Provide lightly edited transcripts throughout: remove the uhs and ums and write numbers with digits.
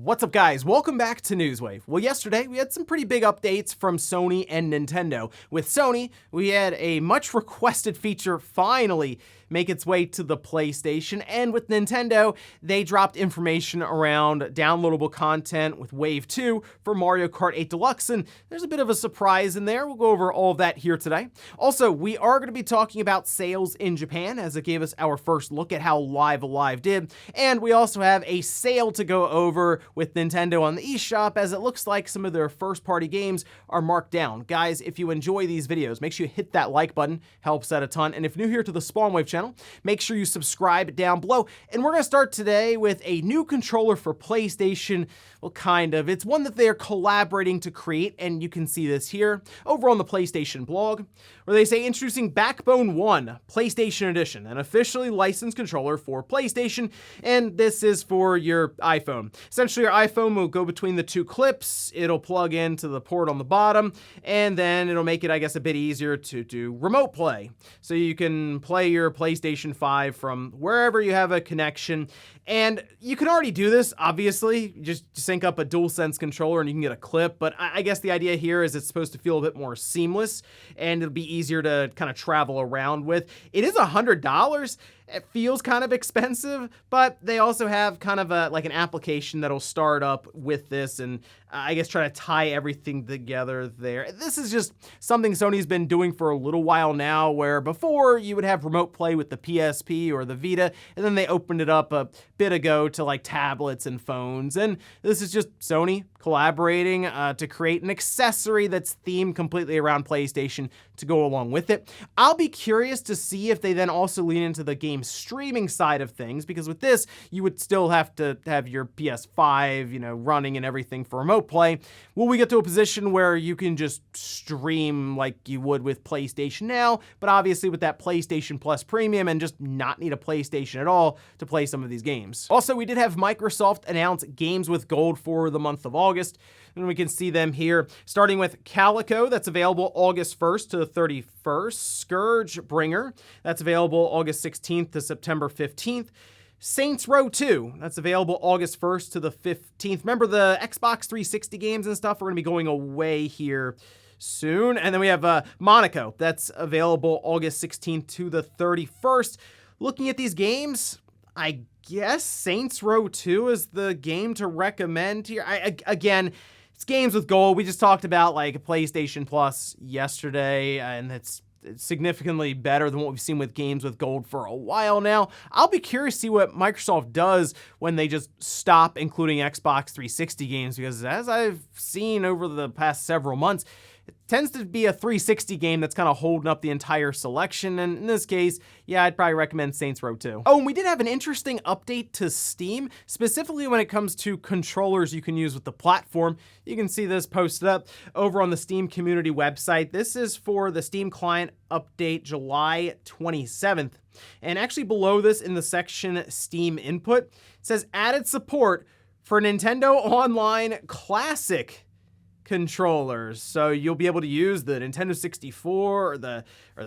What's up, guys? Welcome back to Newswave. Well, yesterday we had some pretty big updates from Sony and Nintendo. With Sony, we had a much requested feature finally make its way to the PlayStation, and with Nintendo, they dropped information around downloadable content with Wave 2 for Mario Kart 8 Deluxe, and there's a bit of a surprise in there. We'll go over all of that here today. Also, we are going to be talking about sales in Japan, as it gave us our first look at how Live Alive did, and we also have a sale to go over with Nintendo on the eShop, as it looks like some of their first-party games are marked down. Guys, if you enjoy these videos, make sure you hit that like button, helps out a ton, and if you're new here to the Spawnwave channel, make sure you subscribe down below. And we're going to start today with a new controller for PlayStation. Well, kind of. It's one that they're collaborating to create, and you can see this here over on the PlayStation blog, where they say introducing Backbone 1 PlayStation Edition, an officially licensed controller for PlayStation, and this is for your iPhone. Essentially, your iPhone will go between the two clips, it'll plug into the port on the bottom, and then it'll make it, I guess, a bit easier to do remote play. So you can play your PlayStation 5 from wherever you have a connection, and you can already do this, obviously. You just sync up a DualSense controller and you can get a clip, but I guess the idea here is it's supposed to feel a bit more seamless, and it'll be easier to kind of travel around with. It is $100. It feels kind of expensive, but they also have kind of like an application that'll start up with this and I guess try to tie everything together there. This is just something Sony's been doing for a little while now, where before you would have remote play with the PSP or the Vita, and then they opened it up a bit ago to like tablets and phones. And this is just Sony collaborating to create an accessory that's themed completely around PlayStation to go along with it. I'll be curious to see if they then also lean into the game streaming side of things, because with this, you would still have to have your PS5, running and everything for remote play. Will we get to a position where you can just stream like you would with PlayStation now, but obviously with that PlayStation Plus Premium and just not need a PlayStation at all to play some of these games? Also, we did have Microsoft announce games with gold for the month of August, and we can see them here, starting with Calico, that's available August 1st to the 31st, Scourge Bringer, that's available August 16th to September 15th, Saints Row 2, that's available August 1st to the 15th. Remember, the Xbox 360 games and stuff are going to be going away here soon. And then we have Monaco, that's available August 16th to the 31st. Looking at these games, I guess Saints Row 2 is the game to recommend here. Again, it's games with gold. We just talked about like PlayStation Plus yesterday, and it's significantly better than what we've seen with games with gold for a while now. I'll be curious to see what Microsoft does when they just stop including Xbox 360 games, because as I've seen over the past several months, it tends to be a 360 game that's kind of holding up the entire selection, and in this case, yeah, I'd probably recommend Saints Row 2. Oh, and we did have an interesting update to Steam, specifically when it comes to controllers you can use with the platform. You can see this posted up over on the Steam community website. This is for the Steam client update July 27th. And actually below this in the section Steam Input, it says added support for Nintendo Online Classic controllers. So you'll be able to use the Nintendo 64 or the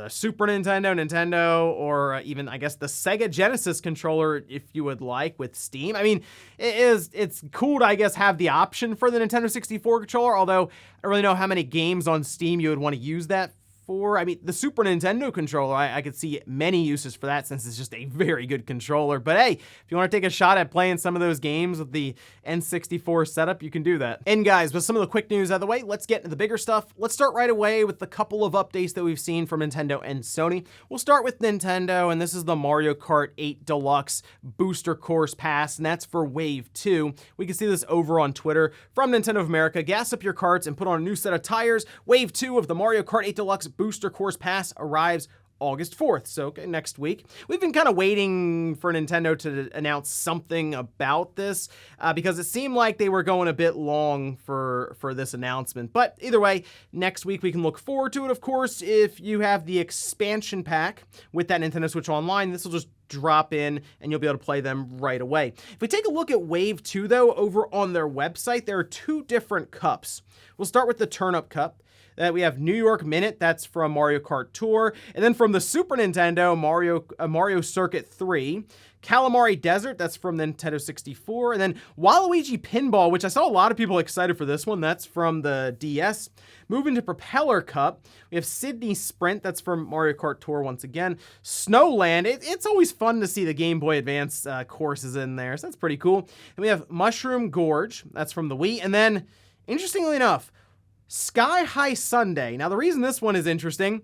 Super Nintendo, or even, I guess, the Sega Genesis controller if you would like with Steam. I mean, it's cool to, I guess, have the option for the Nintendo 64 controller, although I don't really know how many games on Steam you would want to use that for. I mean, the Super Nintendo controller, I could see many uses for that, since it's just a very good controller. But hey, if you want to take a shot at playing some of those games with the N64 setup, you can do that. And guys, with some of the quick news out of the way, let's get into the bigger stuff. Let's start right away with the couple of updates that we've seen from Nintendo and Sony. We'll start with Nintendo, and this is the Mario Kart 8 Deluxe Booster Course Pass, and that's for Wave 2. We can see this over on Twitter from Nintendo of America. Gas up your carts and put on a new set of tires. Wave 2 of the Mario Kart 8 Deluxe Booster Course Pass arrives August 4th, so next week. We've been kind of waiting for Nintendo to announce something about this because it seemed like they were going a bit long for this announcement. But either way, next week we can look forward to it, of course. If you have the expansion pack with that Nintendo Switch Online, this will just drop in and you'll be able to play them right away. If we take a look at Wave 2, though, over on their website, there are two different cups. We'll start with the Turn-Up Cup. We have New York Minute, that's from Mario Kart Tour. And then from the Super Nintendo, Mario Circuit 3 Calamari Desert, that's from the Nintendo 64. And then Waluigi Pinball, which I saw a lot of people excited for this one. That's from the DS. Moving to Propeller Cup, we have Sydney Sprint. That's from Mario Kart Tour once again. Snowland, it's always fun to see the Game Boy Advance courses in there, so that's pretty cool. And we have Mushroom Gorge. That's from the Wii. And then, interestingly enough, Sky High Sunday. Now, the reason this one is interesting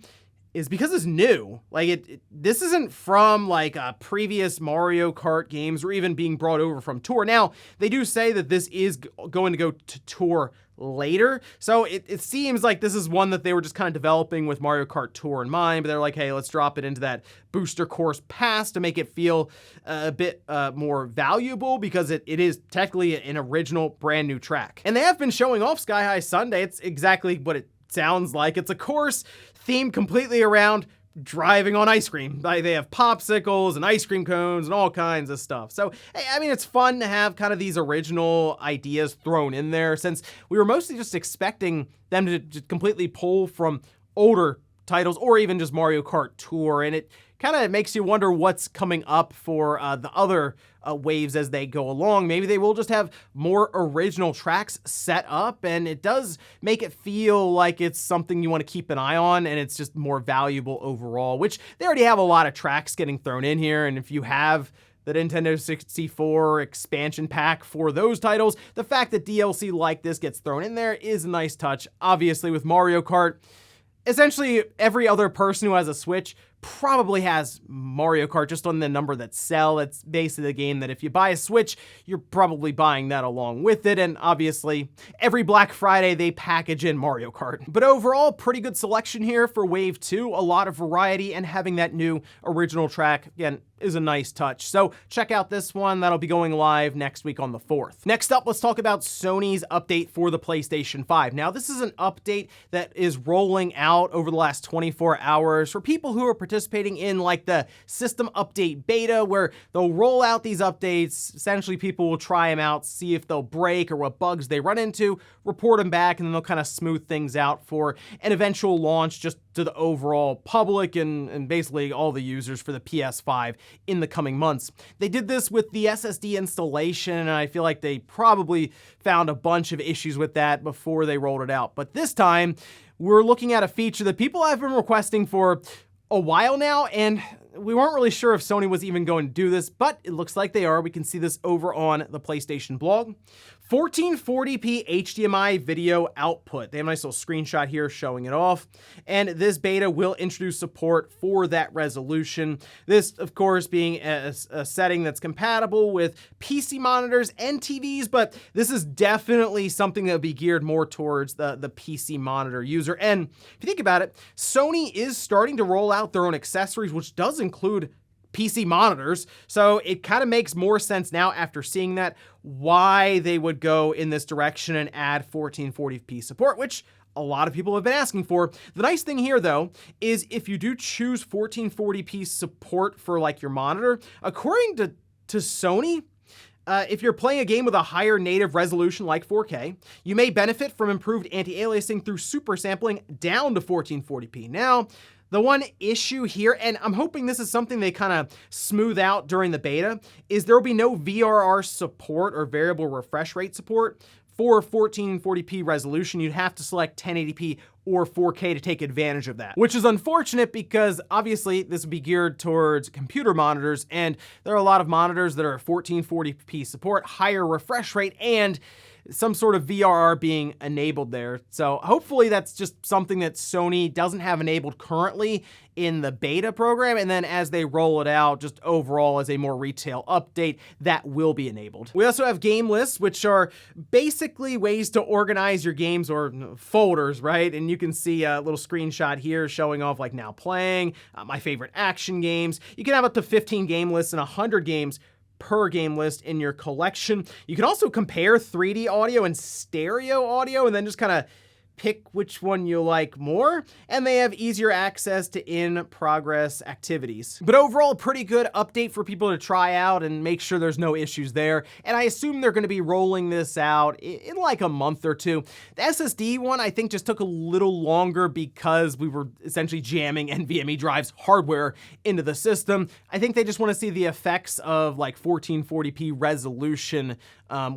is because it's new. Like, this isn't from, like, previous Mario Kart games or even being brought over from Tour. Now, they do say that this is going to go to Tour later, so it seems like this is one that they were just kind of developing with Mario Kart Tour in mind, but they're like, hey, let's drop it into that booster course pass to make it feel a bit more valuable, because it is technically an original brand new track. And they have been showing off Sky High Sunday. It's exactly what it sounds like. It's a course themed completely around driving on ice cream. They have popsicles and ice cream cones and all kinds of stuff. So, I mean, it's fun to have kind of these original ideas thrown in there, since we were mostly just expecting them to just completely pull from older titles or even just Mario Kart Tour. And it kind of makes you wonder what's coming up for the other waves as they go along. Maybe they will just have more original tracks set up, and it does make it feel like it's something you want to keep an eye on, and it's just more valuable overall, which they already have a lot of tracks getting thrown in here. And if you have the Nintendo 64 expansion pack for those titles, the fact that DLC like this gets thrown in there is a nice touch. Obviously, with Mario Kart, essentially every other person who has a Switch probably has Mario Kart just on the number that sell. It's basically the game that if you buy a Switch, you're probably buying that along with it. And obviously, every Black Friday, they package in Mario Kart. But overall, pretty good selection here for Wave 2. A lot of variety, and having that new original track, again, is a nice touch. So check out this one. That'll be going live next week on the 4th. Next up, let's talk about Sony's update for the PlayStation 5. Now, this is an update that is rolling out over the last 24 hours for people who are participating in like the system update beta, where they'll roll out these updates. Essentially, people will try them out, see if they'll break or what bugs they run into, report them back, and then they'll kind of smooth things out for an eventual launch just to the overall public and basically all the users for the PS5 in the coming months. They did this with the SSD installation, and I feel like they probably found a bunch of issues with that before they rolled it out. But this time, we're looking at a feature that people have been requesting for a while now, and we weren't really sure if Sony was even going to do this, but it looks like they are. We can see this over on the PlayStation blog. 1440p HDMI video output. They have a nice little screenshot here showing it off. And this beta will introduce support for that resolution. This, of course, being a setting that's compatible with PC monitors and TVs, but this is definitely something that would be geared more towards the PC monitor user. And if you think about it, Sony is starting to roll out their own accessories, which does include PC monitors, so it kind of makes more sense now after seeing that why they would go in this direction and add 1440p support, which a lot of people have been asking for. The nice thing here, though, is if you do choose 1440p support for like your monitor, according to Sony, if you're playing a game with a higher native resolution like 4K, you may benefit from improved anti-aliasing through super sampling down to 1440p. Now, the one issue here, and I'm hoping this is something they kind of smooth out during the beta, is there will be no VRR support or variable refresh rate support for 1440p resolution. You'd have to select 1080p or 4K to take advantage of that, which is unfortunate because obviously this would be geared towards computer monitors, and there are a lot of monitors that are 1440p support, higher refresh rate, and some sort of VRR being enabled there. So hopefully that's just something that Sony doesn't have enabled currently in the beta program, and then as they roll it out, just overall as a more retail update, that will be enabled. We also have game lists, which are basically ways to organize your games or folders, right? And you can see a little screenshot here showing off like now playing, my favorite action games. You can have up to 15 game lists and 100 games per game list in your collection. You can also compare 3D audio and stereo audio and then just kind of pick which one you like more, and they have easier access to in-progress activities. But overall, a pretty good update for people to try out and make sure there's no issues there, and I assume they're going to be rolling this out in like a month or two. The SSD one, I think, just took a little longer because we were essentially jamming NVMe drives hardware into the system. I think they just want to see the effects of like 1440p resolution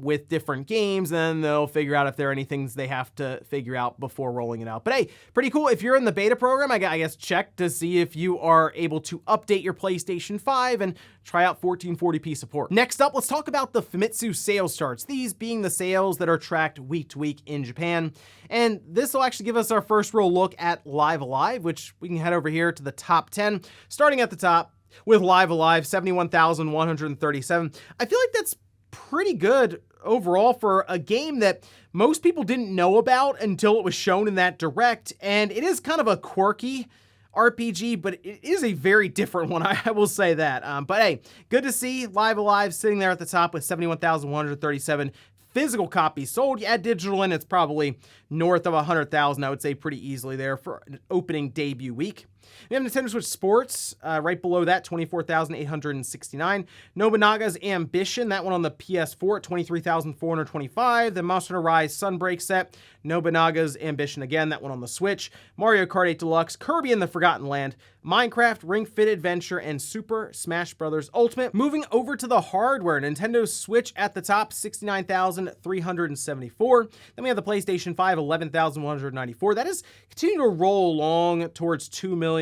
with different games, and then they'll figure out if there are any things they have to figure out before rolling it out. But hey, pretty cool. If you're in the beta program, I guess check to see if you are able to update your PlayStation 5 and try out 1440p support. Next up, let's talk about the Famitsu sales charts, these being the sales that are tracked week to week in Japan. And this will actually give us our first real look at Live Alive, which we can head over here to the top 10, starting at the top with Live Alive, 71,137. I feel like that's pretty good overall for a game that most people didn't know about until it was shown in that direct, and it is kind of a quirky RPG, but it is a very different one, I will say that. But hey, good to see Live Alive sitting there at the top with 71,137 physical copies sold. Yeah, digital, and it's probably north of 100,000, I would say, pretty easily there for an opening debut week. We have Nintendo Switch Sports, right below that, 24,869. Nobunaga's Ambition, that one on the PS4 at 23,425. The Monster Hunter Rise Sunbreak set, Nobunaga's Ambition again, that one on the Switch. Mario Kart 8 Deluxe, Kirby and the Forgotten Land, Minecraft, Ring Fit Adventure, and Super Smash Bros. Ultimate. Moving over to the hardware, Nintendo Switch at the top, 69,374. Then we have the PlayStation 5, 11,194. That is continuing to roll along towards 2 million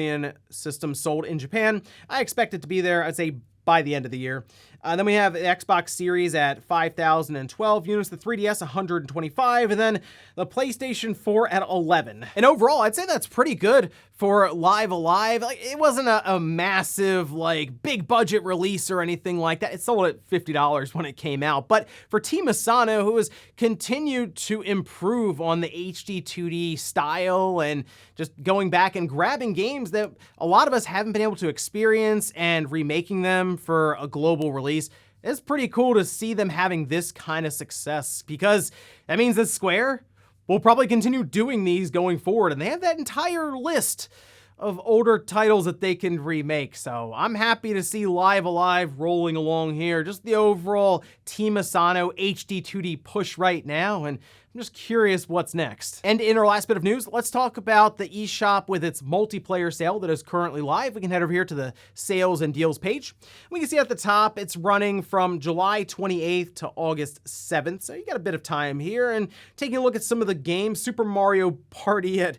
systems sold in Japan. I expect it to be there, I'd say, by the end of the year. Then we have the Xbox Series at 5,012 units, the 3DS 125, and then the PlayStation 4 at 11. And overall, I'd say that's pretty good for Live Alive. Like, it wasn't a massive, like, big budget release or anything like that. It sold at $50 when it came out. But for Team Asano, who has continued to improve on the HD 2D style and just going back and grabbing games that a lot of us haven't been able to experience and remaking them for a global release, it's pretty cool to see them having this kind of success, because that means that Square will probably continue doing these going forward, and they have that entire list of older titles that they can remake. So I'm happy to see Live Alive rolling along here. Just the overall Team Asano HD 2D push right now, and I'm just curious what's next. And in our last bit of news, let's talk about the eShop with its multiplayer sale that is currently live. We can head over here to the sales and deals page. We can see at the top, it's running from July 28th to August 7th. So you got a bit of time here, and taking a look at some of the games. Super Mario Party at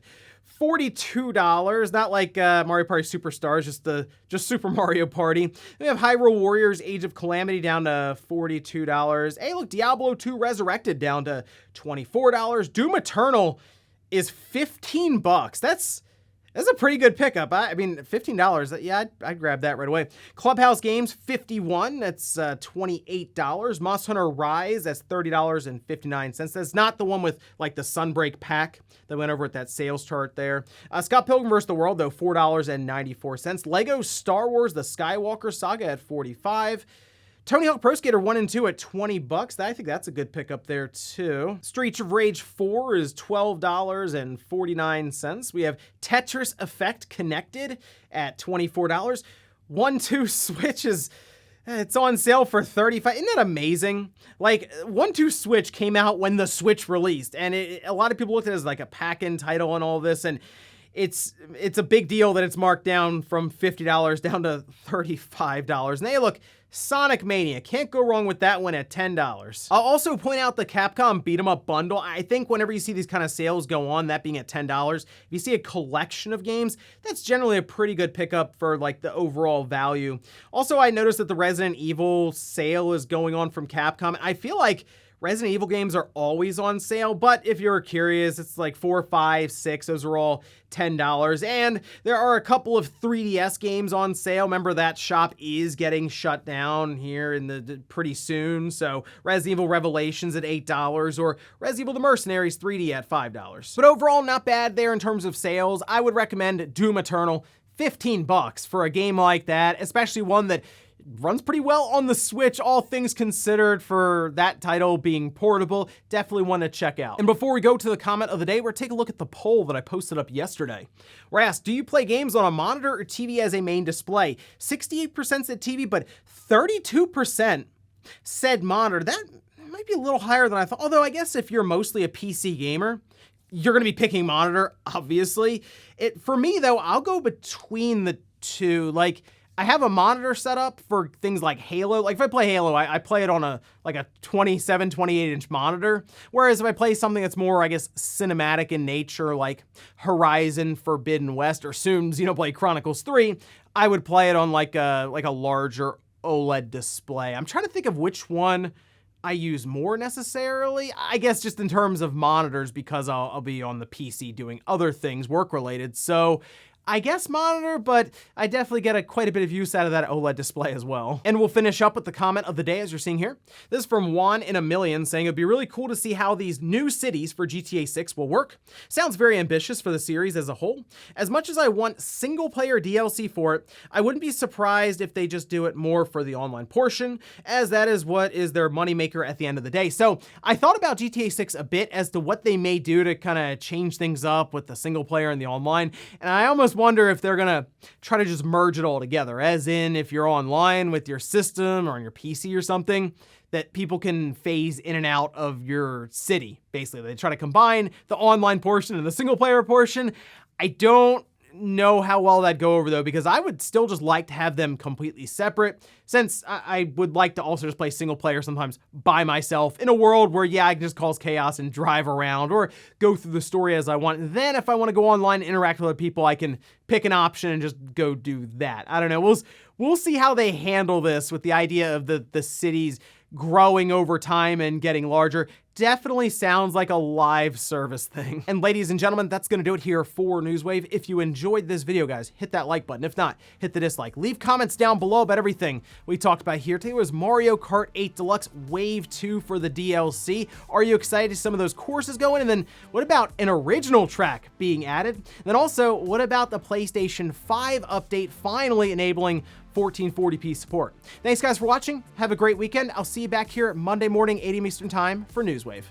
$42, not like Mario Party Superstars, just Super Mario Party. We have Hyrule Warriors Age of Calamity down to $42. Hey, look, Diablo 2 Resurrected down to $24. Doom Eternal is $15. That's a pretty good pickup. I mean, $15, yeah, I'd grab that right away. Clubhouse Games, $51, that's $28. Monster Hunter Rise, that's $30.59. That's not the one with, like, the Sunbreak pack that went over at that sales chart there. Scott Pilgrim vs. the World, though, $4.94. Lego Star Wars The Skywalker Saga at $45. Tony Hawk Pro Skater 1 and 2 at $20. I think that's a good pickup there, too. Streets of Rage 4 is $12.49. We have Tetris Effect Connected at $24. 1-2 Switch it's on sale for $35. Isn't that amazing? Like, 1-2 Switch came out when the Switch released, and a lot of people looked at it as like a pack-in title and all this, and it's a big deal that it's marked down from $50 down to $35. And hey, look, Sonic Mania, can't go wrong with that one at $10. I'll also point out the Capcom Beat 'em Up bundle. I think whenever you see these kind of sales go on, that being at $10, if you see a collection of games, that's generally a pretty good pickup for like the overall value. Also, I noticed that the Resident Evil sale is going on from Capcom. I feel like Resident Evil games are always on sale, but if you're curious, it's like 4, 5, 6, those are all $10. And there are a couple of 3DS games on sale. Remember, that shop is getting shut down here in the pretty soon. So Resident Evil Revelations at $8 or Resident Evil The Mercenaries 3D at $5. But overall, not bad there in terms of sales. I would recommend Doom Eternal, $15 for a game like that, especially one that runs pretty well on the Switch, all things considered, for that title being portable. Definitely one to check out. And before we go to the comment of the day, we're taking a look at the poll that I posted up yesterday. We're asked, do you play games on a monitor or TV as a main display? 68% said TV, but 32% said monitor. That might be a little higher than I thought, although I guess if you're mostly a PC gamer, you're going to be picking monitor, obviously. For me, though, I'll go between the two. Like, I have a monitor set up for things like Halo. Like, if I play Halo, I play it on a 27, 28-inch monitor. Whereas if I play something that's more, I guess, cinematic in nature, like Horizon Forbidden West, or soon Xenoblade Chronicles 3, I would play it on like a larger OLED display. I'm trying to think of which one I use more necessarily. I guess just in terms of monitors, because I'll be on the PC doing other things work-related. So I guess monitor, but I definitely get quite a bit of use out of that OLED display as well. And we'll finish up with the comment of the day, as you're seeing here. This is from Juan in a Million, saying it'd be really cool to see how these new cities for GTA 6 will work. Sounds very ambitious for the series as a whole. As much as I want single-player DLC for it, I wouldn't be surprised if they just do it more for the online portion, as that is what is their moneymaker at the end of the day. So I thought about GTA 6 a bit as to what they may do to kind of change things up with the single player and the online, and I almost wonder if they're gonna try to just merge it all together, as in if you're online with your system or on your PC or something, that people can phase in and out of your city. Basically, they try to combine the online portion and the single player portion. I don't know how well that'd go over though, because I would still just like to have them completely separate, since I would like to also just play single player sometimes by myself in a world where, yeah, I can just cause chaos and drive around or go through the story as I want. And then if I want to go online and interact with other people, I can pick an option and just go do that. I don't know. We'll see how they handle this with the idea of the cities growing over time and getting larger. Definitely sounds like a live service thing. And ladies and gentlemen, that's gonna do it here for Newswave. If you enjoyed this video, guys, hit that like button. If not, hit the dislike. Leave comments down below about everything we talked about here. Today was Mario Kart 8 Deluxe Wave 2 for the DLC. Are you excited to see some of those courses going? And then what about an original track being added? And then also, what about the PlayStation 5 update finally enabling 1440p support? Thanks guys for watching. Have a great weekend. I'll see you back here Monday morning, 8 a.m. Eastern time for Newswave.